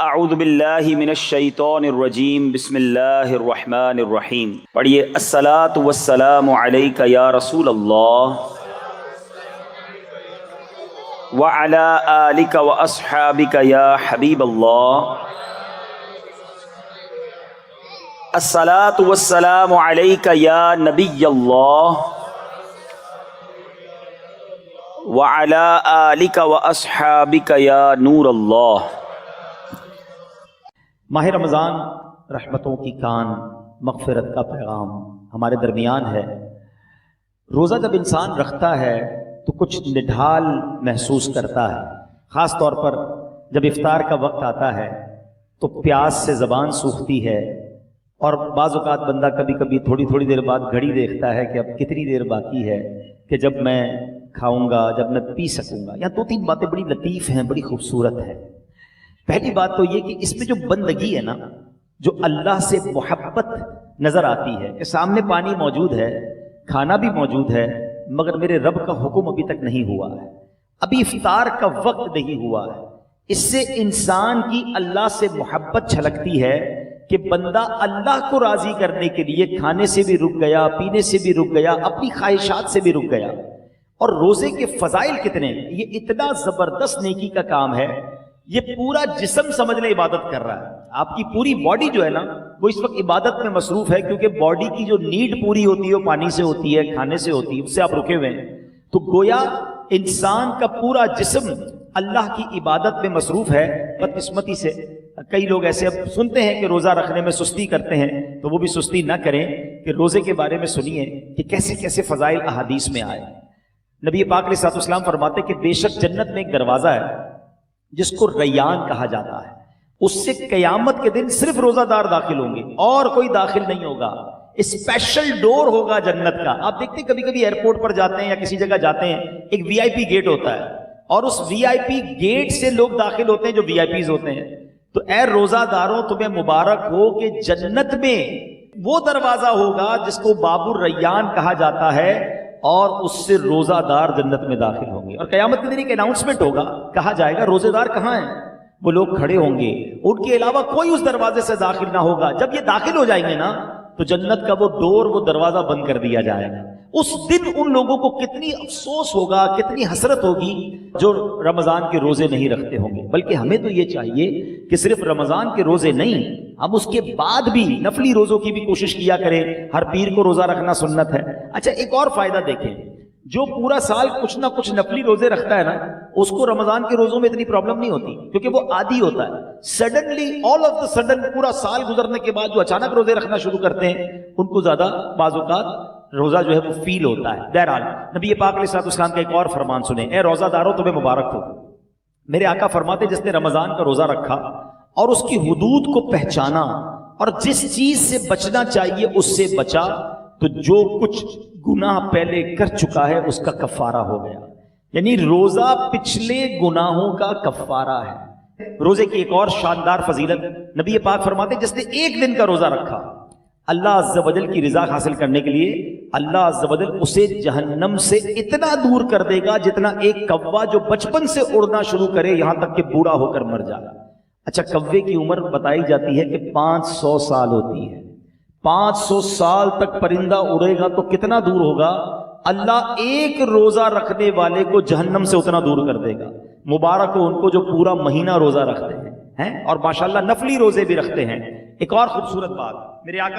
اعوذ باللہ من الشیطان الرجیم بسم اللہ الرحمن الرحیم. پڑھیے الصلاۃ والسلام علیک یا رسول اللہ وعلی آلک واصحابک یا حبیب اللہ. الصلاۃ والسلام علیک یا نبی اللہ وعلی آلک واصحابک یا نور اللہ. ماہ رمضان رحمتوں کی کان، مغفرت کا پیغام ہمارے درمیان ہے. روزہ جب انسان رکھتا ہے تو کچھ نڈھال محسوس کرتا ہے، خاص طور پر جب افطار کا وقت آتا ہے تو پیاس سے زبان سوکھتی ہے، اور بعض اوقات بندہ کبھی کبھی تھوڑی دیر بعد گھڑی دیکھتا ہے کہ اب کتنی دیر باقی ہے کہ جب میں کھاؤں گا، جب میں پی سکوں گا. یہاں دو تین باتیں بڑی لطیف ہیں، بڑی خوبصورت ہے. پہلی بات تو یہ کہ اس میں جو بندگی ہے نا، جو اللہ سے محبت نظر آتی ہے کہ سامنے پانی موجود ہے، کھانا بھی موجود ہے، مگر میرے رب کا حکم ابھی تک نہیں ہوا ہے، ابھی افطار کا وقت نہیں ہوا ہے. اس سے انسان کی اللہ سے محبت چھلکتی ہے کہ بندہ اللہ کو راضی کرنے کے لیے کھانے سے بھی رک گیا، پینے سے بھی رک گیا، اپنی خواہشات سے بھی رک گیا. اور روزے کے فضائل کتنے ہیں، یہ اتنا زبردست نیکی کا کام ہے. یہ پورا جسم سمجھ لیں عبادت کر رہا ہے. آپ کی پوری باڈی جو ہے نا وہ اس وقت عبادت میں مصروف ہے، کیونکہ باڈی کی جو نیڈ پوری ہوتی ہے وہ پانی سے ہوتی ہے، کھانے سے ہوتی ہے، اس سے آپ رکے ہوئے ہیں. تو گویا انسان کا پورا جسم اللہ کی عبادت میں مصروف ہے. بدقسمتی سے کئی لوگ ایسے اب سنتے ہیں کہ روزہ رکھنے میں سستی کرتے ہیں، تو وہ بھی سستی نہ کریں کہ روزے کے بارے میں سنیے کہ کیسے کیسے فضائل احادیث میں آئے. نبی پاک علیہ الصلوۃ والسلام فرماتے کہ بے شک جنت میں ایک دروازہ ہے جس کو ریان کہا جاتا ہے، اس سے قیامت کے دن صرف روزہ دار داخل ہوں گے اور کوئی داخل نہیں ہوگا. اسپیشل ڈور ہوگا جنت کا. آپ دیکھتے ہیں کبھی کبھی ایئرپورٹ پر جاتے ہیں یا کسی جگہ جاتے ہیں، ایک وی آئی پی گیٹ ہوتا ہے اور اس وی آئی پی گیٹ سے لوگ داخل ہوتے ہیں جو وی آئی پیز ہوتے ہیں. تو اے روزہ داروں تمہیں مبارک ہو کہ جنت میں وہ دروازہ ہوگا جس کو باب الریان کہا جاتا ہے، اور اس سے روزہ دار جنت میں داخل ہوں گے. اور قیامت کے دن ایک اناؤنسمنٹ ہوگا، کہا جائے گا روزے دار کہاں ہیں؟ وہ لوگ کھڑے ہوں گے، ان کے علاوہ کوئی اس دروازے سے داخل نہ ہوگا. جب یہ داخل ہو جائیں گے نا تو جنت کا وہ ڈور، وہ دروازہ بند کر دیا جائے گا. اس دن ان لوگوں کو کتنی افسوس ہوگا، کتنی حسرت ہوگی جو رمضان کے روزے نہیں رکھتے ہوں گے. بلکہ ہمیں تو یہ چاہیے کہ صرف رمضان کے روزے نہیں، ہم اس کے بعد بھی نفلی روزوں کی بھی کوشش کیا کریں. ہر پیر کو روزہ رکھنا سنت ہے. اچھا ایک اور فائدہ دیکھیں، جو پورا سال کچھ نہ کچھ نفلی روزے رکھتا ہے نا، اس کو رمضان کے روزوں میں اتنی پرابلم نہیں ہوتی، کیونکہ وہ عادی ہوتا ہے. Suddenly all of the sudden پورا سال گزرنے کے بعد جو اچانک روزے رکھنا شروع کرتے ہیں ان کو زیادہ بعض اوقات روزہ جو ہے وہ فیل ہوتا ہے. بہرحال نبی پاک علیہ الصلوۃ والسلام کا ایک اور فرمان سنیں، اے روزہ داروں تمہیں مبارک ہو. میرے آقا فرماتے جس نے رمضان کا روزہ رکھا اور اس کی حدود کو پہچانا اور جس چیز سے بچنا چاہیے اس سے بچا، تو جو کچھ گناہ پہلے کر چکا ہے اس کا کفارہ ہو گیا. یعنی روزہ پچھلے گناہوں کا کفارہ ہے. روزے کی ایک اور شاندار فضیلت، نبی پاک فرماتے جس نے ایک دن کا روزہ رکھا، اللہ عز و جل کی رضا حاصل کرنے کے لیے اللہ عز و جل اسے جہنم سے اتنا دور کر دے گا جتنا ایک کوا جو بچپن سے اڑنا شروع کرے یہاں تک کہ بوڑھا ہو کر مر جائے. اچھا کوے کی عمر بتائی جاتی ہے کہ 500 سال ہوتی ہے. 500 سال تک پرندہ اڑے گا تو کتنا دور ہوگا؟ اللہ ایک روزہ رکھنے والے کو جہنم سے اتنا دور کر دے گا. مبارک ہو ان کو جو پورا مہینہ روزہ رکھتے ہیں اور ماشاءاللہ نفلی روزے بھی رکھتے ہیں. ایک اور خوبصورت بات، میرے آقا